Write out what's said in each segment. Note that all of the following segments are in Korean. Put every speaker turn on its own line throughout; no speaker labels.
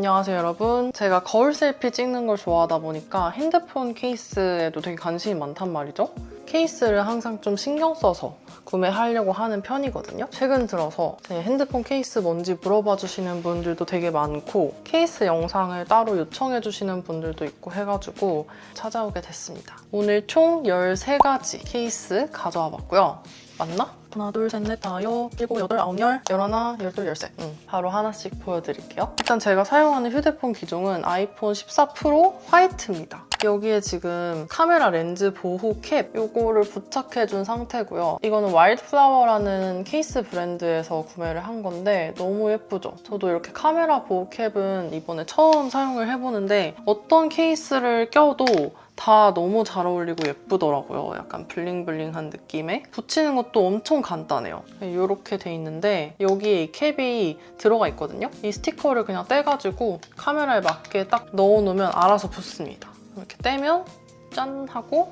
안녕하세요 여러분. 제가 거울 셀피 찍는 걸 좋아하다 보니까 핸드폰 케이스에도 되게 관심이 많단 말이죠. 케이스를 항상 좀 신경 써서 구매하려고 하는 편이거든요. 최근 들어서 제 핸드폰 케이스 뭔지 물어봐 주시는 분들도 되게 많고 케이스 영상을 따로 요청해 주시는 분들도 있고 해가지고 찾아오게 됐습니다. 오늘 총 13가지 케이스 가져와 봤고요. 맞나? 하나, 둘, 셋, 넷, 다, 여, 일곱, 여덟, 아홉, 열, 열하나, 열둘, 열셋. 바로 하나씩 보여드릴게요. 일단 제가 사용하는 휴대폰 기종은 아이폰 14 프로 화이트입니다. 여기에 지금 카메라 렌즈 보호 캡 요거를 부착해준 상태고요. 이거는 와일드플라워라는 케이스 브랜드에서 구매를 한 건데 너무 예쁘죠? 저도 이렇게 카메라 보호 캡은 이번에 처음 사용을 해보는데 어떤 케이스를 껴도 다 너무 잘 어울리고 예쁘더라고요. 약간 블링블링한 느낌에. 붙이는 것도 엄청 간단해요. 이렇게 돼 있는데 여기에 이 캡이 들어가 있거든요. 이 스티커를 그냥 떼가지고 카메라에 맞게 딱 넣어놓으면 알아서 붙습니다. 이렇게 떼면 짠 하고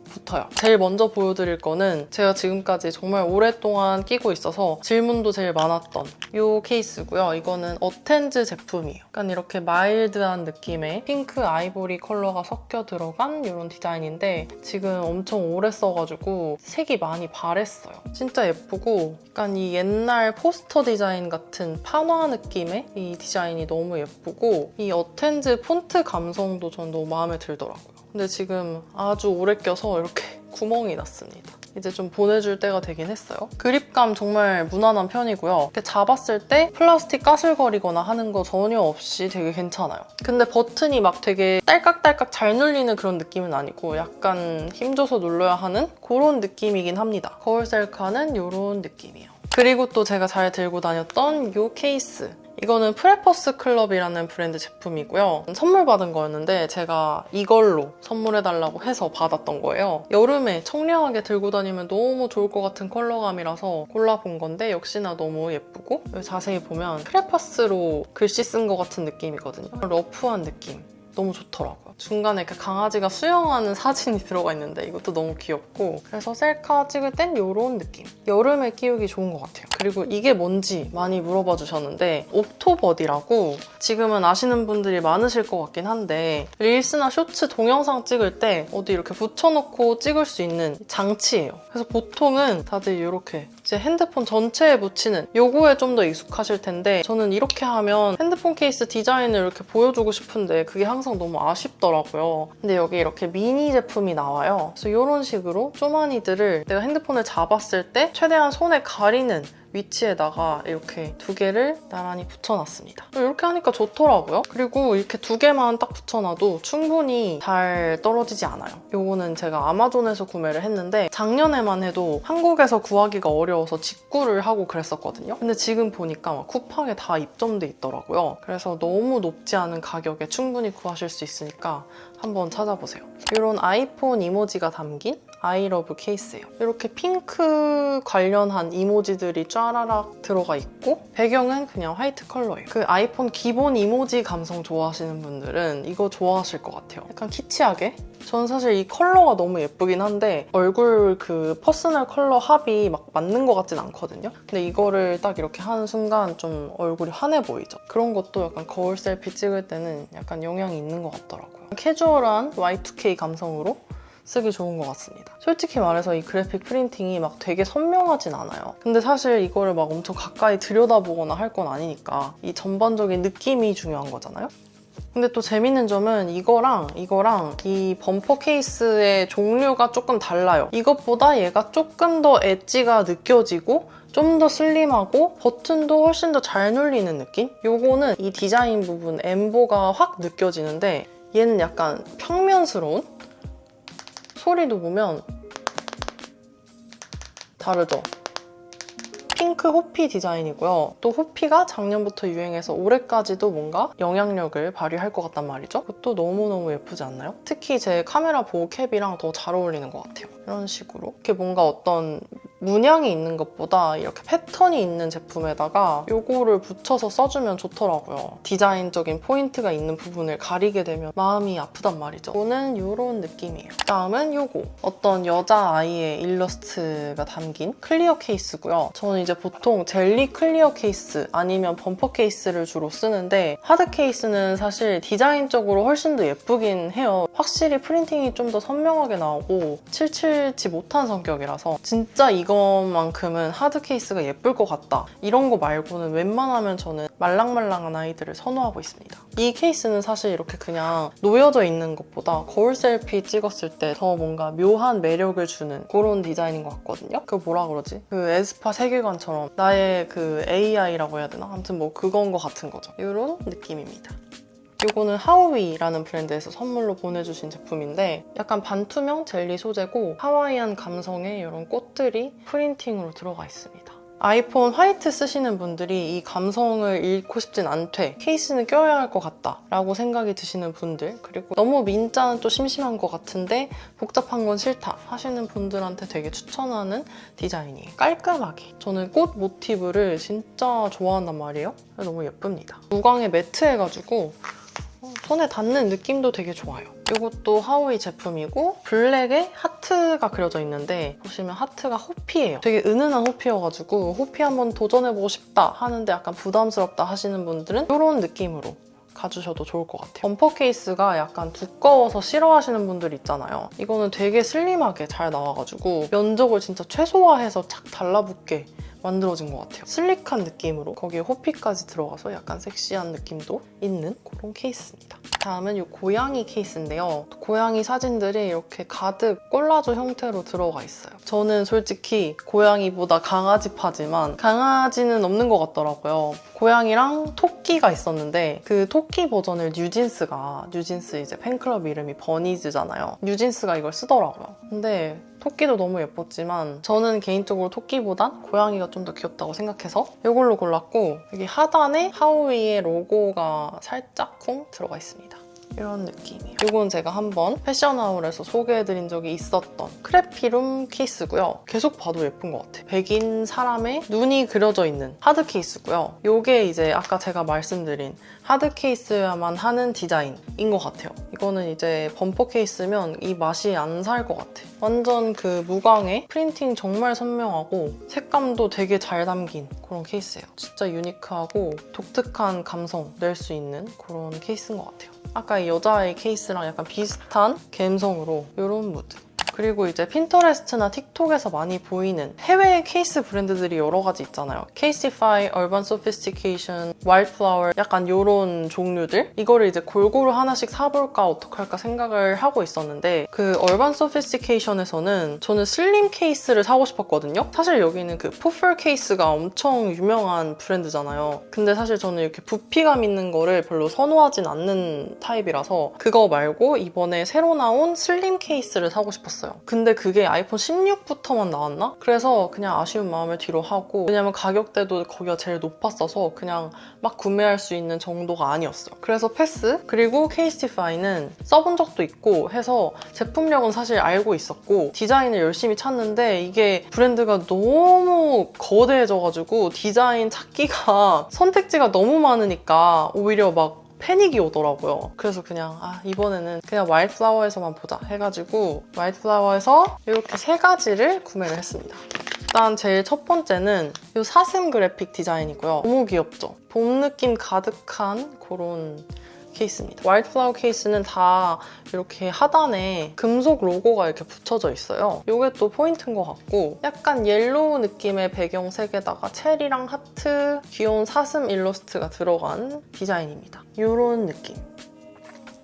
붙어요. 제일 먼저 보여드릴 거는 제가 지금까지 정말 오랫동안 끼고 있어서 질문도 제일 많았던 이 케이스고요. 이거는 어텐즈 제품이에요. 약간 이렇게 마일드한 느낌의 핑크 아이보리 컬러가 섞여 들어간 이런 디자인인데 지금 엄청 오래 써가지고 색이 많이 바랬어요. 진짜 예쁘고 약간 이 옛날 포스터 디자인 같은 판화 느낌의 이 디자인이 너무 예쁘고 이 어텐즈 폰트 감성도 전 너무 마음에 들더라고요. 근데 지금 아주 오래 껴서 이렇게 구멍이 났습니다. 이제 좀 보내줄 때가 되긴 했어요. 그립감 정말 무난한 편이고요. 이렇게 잡았을 때 플라스틱 까슬거리거나 하는 거 전혀 없이 되게 괜찮아요. 근데 버튼이 막 되게 딸깍딸깍 잘 눌리는 그런 느낌은 아니고 약간 힘줘서 눌러야 하는 그런 느낌이긴 합니다. 거울 셀카는 이런 느낌이에요. 그리고 또 제가 잘 들고 다녔던 이 케이스. 이거는 프레퍼스 클럽이라는 브랜드 제품이고요. 선물 받은 거였는데 제가 이걸로 선물해달라고 해서 받았던 거예요. 여름에 청량하게 들고 다니면 너무 좋을 것 같은 컬러감이라서 골라본 건데 역시나 너무 예쁘고 여기 자세히 보면 프레퍼스로 글씨 쓴 것 같은 느낌이거든요. 러프한 느낌. 너무 좋더라고요. 중간에 이렇게 강아지가 수영하는 사진이 들어가 있는데 이것도 너무 귀엽고 그래서 셀카 찍을 땐 이런 느낌. 여름에 끼우기 좋은 것 같아요. 그리고 이게 뭔지 많이 물어봐 주셨는데 옥토버디라고 지금은 아시는 분들이 많으실 것 같긴 한데 릴스나 쇼츠 동영상 찍을 때 어디 이렇게 붙여놓고 찍을 수 있는 장치예요. 그래서 보통은 다들 이렇게 이제 핸드폰 전체에 붙이는 요거에 좀 더 익숙하실 텐데 저는 이렇게 하면 핸드폰 케이스 디자인을 이렇게 보여주고 싶은데 그게 항상 너무 아쉽더라고요. 근데 여기 이렇게 미니 제품이 나와요. 그래서 이런 식으로 쪼마니들을 내가 핸드폰을 잡았을 때 최대한 손에 가리는 위치에다가 이렇게 두 개를 나란히 붙여놨습니다. 이렇게 하니까 좋더라고요. 그리고 이렇게 두 개만 딱 붙여놔도 충분히 잘 떨어지지 않아요. 요거는 제가 아마존에서 구매를 했는데 작년에만 해도 한국에서 구하기가 어려워서 직구를 하고 그랬었거든요. 근데 지금 보니까 막 쿠팡에 다 입점돼 있더라고요. 그래서 너무 높지 않은 가격에 충분히 구하실 수 있으니까 한번 찾아보세요. 이런 아이폰 이모지가 담긴 아이러브 케이스예요. 이렇게 핑크 관련한 이모지들이 쫘라락 들어가 있고 배경은 그냥 화이트 컬러예요. 그 아이폰 기본 이모지 감성 좋아하시는 분들은 이거 좋아하실 것 같아요. 약간 키치하게. 전 사실 이 컬러가 너무 예쁘긴 한데 얼굴 그 퍼스널 컬러 합이 막 맞는 것 같진 않거든요. 근데 이거를 딱 이렇게 하는 순간 좀 얼굴이 환해 보이죠. 그런 것도 약간 거울 셀피 찍을 때는 약간 영향이 있는 것 같더라고요. 캐주얼한 Y2K 감성으로 쓰기 좋은 것 같습니다. 솔직히 말해서 이 그래픽 프린팅이 막 되게 선명하진 않아요. 근데 사실 이거를 막 엄청 가까이 들여다보거나 할 건 아니니까 이 전반적인 느낌이 중요한 거잖아요. 근데 또 재밌는 점은 이거랑 이 범퍼 케이스의 종류가 조금 달라요. 이것보다 얘가 조금 더 엣지가 느껴지고 좀 더 슬림하고 버튼도 훨씬 더 잘 눌리는 느낌? 요거는 이 디자인 부분 엠보가 확 느껴지는데 얘는 약간 평면스러운? 소리도 보면 다르죠? 핑크 호피 디자인이고요. 또 호피가 작년부터 유행해서 올해까지도 뭔가 영향력을 발휘할 것 같단 말이죠. 그것도 너무너무 예쁘지 않나요? 특히 제 카메라 보호 캡이랑 더 잘 어울리는 것 같아요. 이런 식으로. 이렇게 뭔가 어떤 문양이 있는 것보다 이렇게 패턴이 있는 제품에다가 요거를 붙여서 써주면 좋더라고요. 디자인적인 포인트가 있는 부분을 가리게 되면 마음이 아프단 말이죠. 이거는 이런 느낌이에요. 다음은 요거. 어떤 여자아이의 일러스트가 담긴 클리어 케이스고요. 저는 이제 보통 젤리 클리어 케이스 아니면 범퍼 케이스를 주로 쓰는데 하드 케이스는 사실 디자인적으로 훨씬 더 예쁘긴 해요. 확실히 프린팅이 좀 더 선명하게 나오고 칠칠치 못한 성격이라서 진짜 이것만큼은 하드 케이스가 예쁠 것 같다. 이런 거 말고는 웬만하면 저는 말랑말랑한 아이들을 선호하고 있습니다. 이 케이스는 사실 이렇게 그냥 놓여져 있는 것보다 거울 셀피 찍었을 때 더 뭔가 묘한 매력을 주는 그런 디자인인 것 같거든요. 그 뭐라 그러지? 그 에스파 세계관처럼 나의 그 AI라고 해야 되나? 아무튼 뭐 그건 것 같은 거죠. 이런 느낌입니다. 이거는 하우이라는 브랜드에서 선물로 보내주신 제품인데 약간 반투명 젤리 소재고 하와이안 감성의 이런 꽃들이 프린팅으로 들어가 있습니다. 아이폰 화이트 쓰시는 분들이 이 감성을 잃고 싶진 않되 케이스는 껴야 할 것 같다 라고 생각이 드시는 분들, 그리고 너무 민자는 또 심심한 것 같은데 복잡한 건 싫다 하시는 분들한테 되게 추천하는 디자인이에요. 깔끔하게. 저는 꽃 모티브를 진짜 좋아한단 말이에요. 너무 예쁩니다. 무광에 매트해가지고 손에 닿는 느낌도 되게 좋아요. 이것도 하우이 제품이고 블랙에 하트가 그려져 있는데 보시면 하트가 호피예요. 되게 은은한 호피여가지고 호피 한번 도전해보고 싶다 하는데 약간 부담스럽다 하시는 분들은 이런 느낌으로 가주셔도 좋을 것 같아요. 범퍼 케이스가 약간 두꺼워서 싫어하시는 분들 있잖아요. 이거는 되게 슬림하게 잘 나와가지고 면적을 진짜 최소화해서 착 달라붙게 만들어진 것 같아요. 슬릭한 느낌으로 거기에 호피까지 들어가서 약간 섹시한 느낌도 있는 그런 케이스입니다. 다음은 이 고양이 케이스인데요. 고양이 사진들이 이렇게 가득 콜라주 형태로 들어가 있어요. 저는 솔직히 고양이보다 강아지파지만 강아지는 없는 것 같더라고요. 고양이랑 토끼가 있었는데 그 토끼 버전을 뉴진스 이제 팬클럽 이름이 버니즈잖아요. 뉴진스가 이걸 쓰더라고요. 근데 토끼도 너무 예뻤지만 저는 개인적으로 토끼보단 고양이가 좀 더 귀엽다고 생각해서 이걸로 골랐고 여기 하단에 하우이의 로고가 살짝 쿵 들어가 있습니다. 이런 느낌이에요. 이건 제가 한번 패션하울에서 소개해드린 적이 있었던 크레피룸 케이스고요. 계속 봐도 예쁜 것 같아요. 백인 사람의 눈이 그려져 있는 하드 케이스고요. 이게 이제 아까 제가 말씀드린 하드 케이스야만 하는 디자인인 것 같아요. 이거는 이제 범퍼 케이스면 이 맛이 안 살 것 같아요. 완전 그 무광에 프린팅 정말 선명하고 색감도 되게 잘 담긴 그런 케이스예요. 진짜 유니크하고 독특한 감성 낼 수 있는 그런 케이스인 것 같아요. 아까 이 여자아이 케이스랑 약간 비슷한 감성으로 이런 무드. 그리고 이제 핀터레스트나 틱톡에서 많이 보이는 해외 케이스 브랜드들이 여러 가지 있잖아요. 케이시파이, 얼반 소피스티케이션, 와일드플라워 약간 이런 종류들? 이거를 이제 골고루 하나씩 사볼까 어떡할까 생각을 하고 있었는데 그 얼반 소피스티케이션에서는 저는 슬림 케이스를 사고 싶었거든요. 사실 여기는 그 포플 케이스가 엄청 유명한 브랜드잖아요. 근데 사실 저는 이렇게 부피감 있는 거를 별로 선호하진 않는 타입이라서 그거 말고 이번에 새로 나온 슬림 케이스를 사고 싶었어요. 근데 그게 아이폰 16부터만 나왔나? 그래서 그냥 아쉬운 마음을 뒤로 하고 왜냐면 가격대도 거기가 제일 높았어서 그냥 막 구매할 수 있는 정도가 아니었어요. 그래서 패스. 그리고 케이스티파이는 써본 적도 있고 해서 제품력은 사실 알고 있었고 디자인을 열심히 찾는데 이게 브랜드가 너무 거대해져가지고 디자인 찾기가 선택지가 너무 많으니까 오히려 막 패닉이 오더라고요. 그래서 그냥 이번에는 그냥 와일드플라워에서만 보자 해가지고 와일드플라워에서 이렇게 3가지를 구매를 했습니다. 일단 제일 첫 번째는 이 사슴 그래픽 디자인이고요. 너무 귀엽죠? 봄 느낌 가득한 그런 케이스입니다. 와일드플라워 케이스는 다 이렇게 하단에 금속 로고가 이렇게 붙여져 있어요. 이게 또 포인트인 것 같고 약간 옐로우 느낌의 배경색에다가 체리랑 하트, 귀여운 사슴 일러스트가 들어간 디자인입니다. 이런 느낌.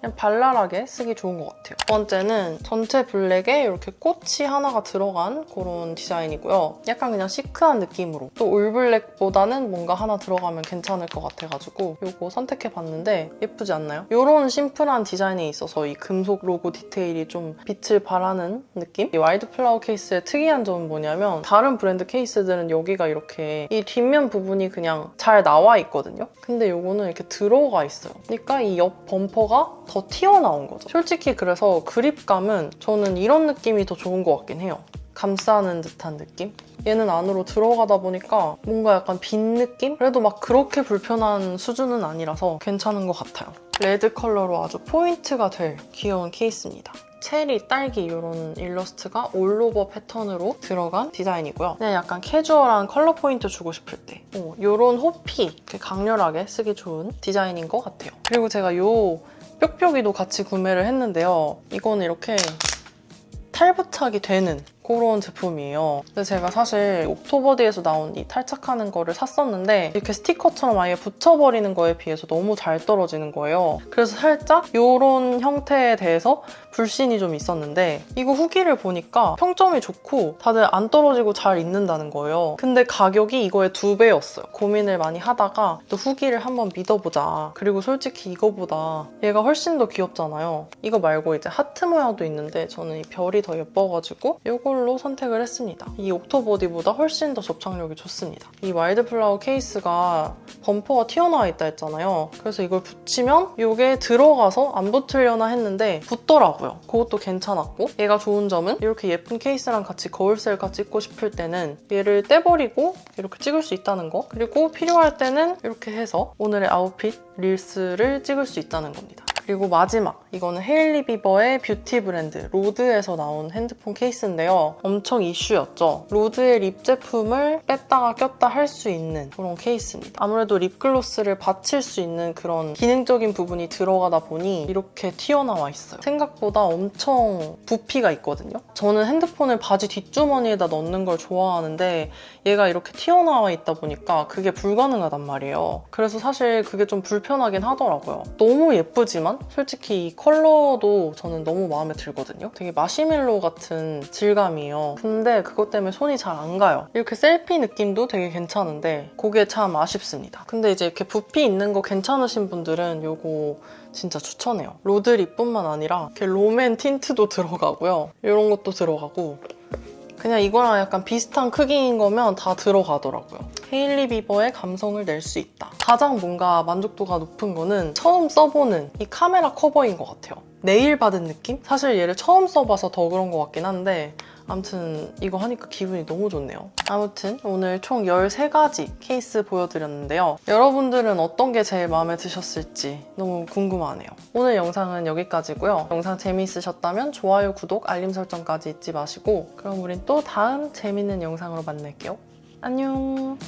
그냥 발랄하게 쓰기 좋은 것 같아요. 두 번째는 전체 블랙에 이렇게 꽃이 하나가 들어간 그런 디자인이고요. 약간 그냥 시크한 느낌으로 또 올블랙보다는 뭔가 하나 들어가면 괜찮을 것 같아가지고 이거 선택해봤는데 예쁘지 않나요? 이런 심플한 디자인이 있어서 이 금속 로고 디테일이 좀 빛을 발하는 느낌? 이 와일드플라워 케이스의 특이한 점은 뭐냐면 다른 브랜드 케이스들은 여기가 이렇게 이 뒷면 부분이 그냥 잘 나와 있거든요. 근데 이거는 이렇게 들어가 있어요. 그러니까 이 옆 범퍼가 더 튀어나온 거죠. 솔직히 그래서 그립감은 저는 이런 느낌이 더 좋은 것 같긴 해요. 감싸는 듯한 느낌? 얘는 안으로 들어가다 보니까 뭔가 약간 빈 느낌? 그래도 막 그렇게 불편한 수준은 아니라서 괜찮은 것 같아요. 레드 컬러로 아주 포인트가 될 귀여운 케이스입니다. 체리, 딸기 이런 일러스트가 올오버 패턴으로 들어간 디자인이고요. 그냥 약간 캐주얼한 컬러 포인트 주고 싶을 때 이런 호피 이렇게 강렬하게 쓰기 좋은 디자인인 것 같아요. 그리고 제가 이 뾱뾱이도 같이 구매를 했는데요. 이거는 이렇게 탈부착이 되는 그런 제품이에요. 근데 제가 사실 옥토버디에서 나온 이 탈착하는 거를 샀었는데 이렇게 스티커처럼 아예 붙여버리는 거에 비해서 너무 잘 떨어지는 거예요. 그래서 살짝 이런 형태에 대해서 불신이 좀 있었는데 이거 후기를 보니까 평점이 좋고 다들 안 떨어지고 잘 입는다는 거예요. 근데 가격이 이거의 2배였어요. 고민을 많이 하다가 또 후기를 한번 믿어보자. 그리고 솔직히 이거보다 얘가 훨씬 더 귀엽잖아요. 이거 말고 이제 하트 모양도 있는데 저는 이 별이 더 예뻐가지고 이걸로 선택을 했습니다. 이 옥토버디보다 훨씬 더 접착력이 좋습니다. 이 와일드플라워 케이스가 범퍼가 튀어나와 있다 했잖아요. 그래서 이걸 붙이면 이게 들어가서 안 붙으려나 했는데 붙더라고요. 그것도 괜찮았고 얘가 좋은 점은 이렇게 예쁜 케이스랑 같이 거울 셀카 찍고 싶을 때는 얘를 떼버리고 이렇게 찍을 수 있다는 거, 그리고 필요할 때는 이렇게 해서 오늘의 아웃핏 릴스를 찍을 수 있다는 겁니다. 그리고 마지막, 이거는 헤일리 비버의 뷰티 브랜드 로드에서 나온 핸드폰 케이스인데요. 엄청 이슈였죠. 로드의 립 제품을 뺐다가 꼈다 할 수 있는 그런 케이스입니다. 아무래도 립글로스를 받칠 수 있는 그런 기능적인 부분이 들어가다 보니 이렇게 튀어나와 있어요. 생각보다 엄청 부피가 있거든요. 저는 핸드폰을 바지 뒷주머니에다 넣는 걸 좋아하는데 얘가 이렇게 튀어나와 있다 보니까 그게 불가능하단 말이에요. 그래서 사실 그게 좀 불편하긴 하더라고요. 너무 예쁘지만 솔직히 이 컬러도 저는 너무 마음에 들거든요. 되게 마시멜로 같은 질감이에요. 근데 그것 때문에 손이 잘 안 가요. 이렇게 셀피 느낌도 되게 괜찮은데 그게 참 아쉽습니다. 근데 이제 이렇게 부피 있는 거 괜찮으신 분들은 이거 진짜 추천해요. 로드 립뿐만 아니라 이렇게 롬앤 틴트도 들어가고요. 이런 것도 들어가고 그냥 이거랑 약간 비슷한 크기인 거면 다 들어가더라고요. 헤일리 비버의 감성을 낼 수 있다. 가장 뭔가 만족도가 높은 거는 처음 써보는 이 카메라 커버인 것 같아요. 네일 받은 느낌? 사실 얘를 처음 써봐서 더 그런 것 같긴 한데 아무튼 이거 하니까 기분이 너무 좋네요. 아무튼 오늘 총 13가지 케이스 보여드렸는데요. 여러분들은 어떤 게 제일 마음에 드셨을지 너무 궁금하네요. 오늘 영상은 여기까지고요. 영상 재미있으셨다면 좋아요, 구독, 알림 설정까지 잊지 마시고 그럼 우린 또 다음 재밌는 영상으로 만날게요. 안녕!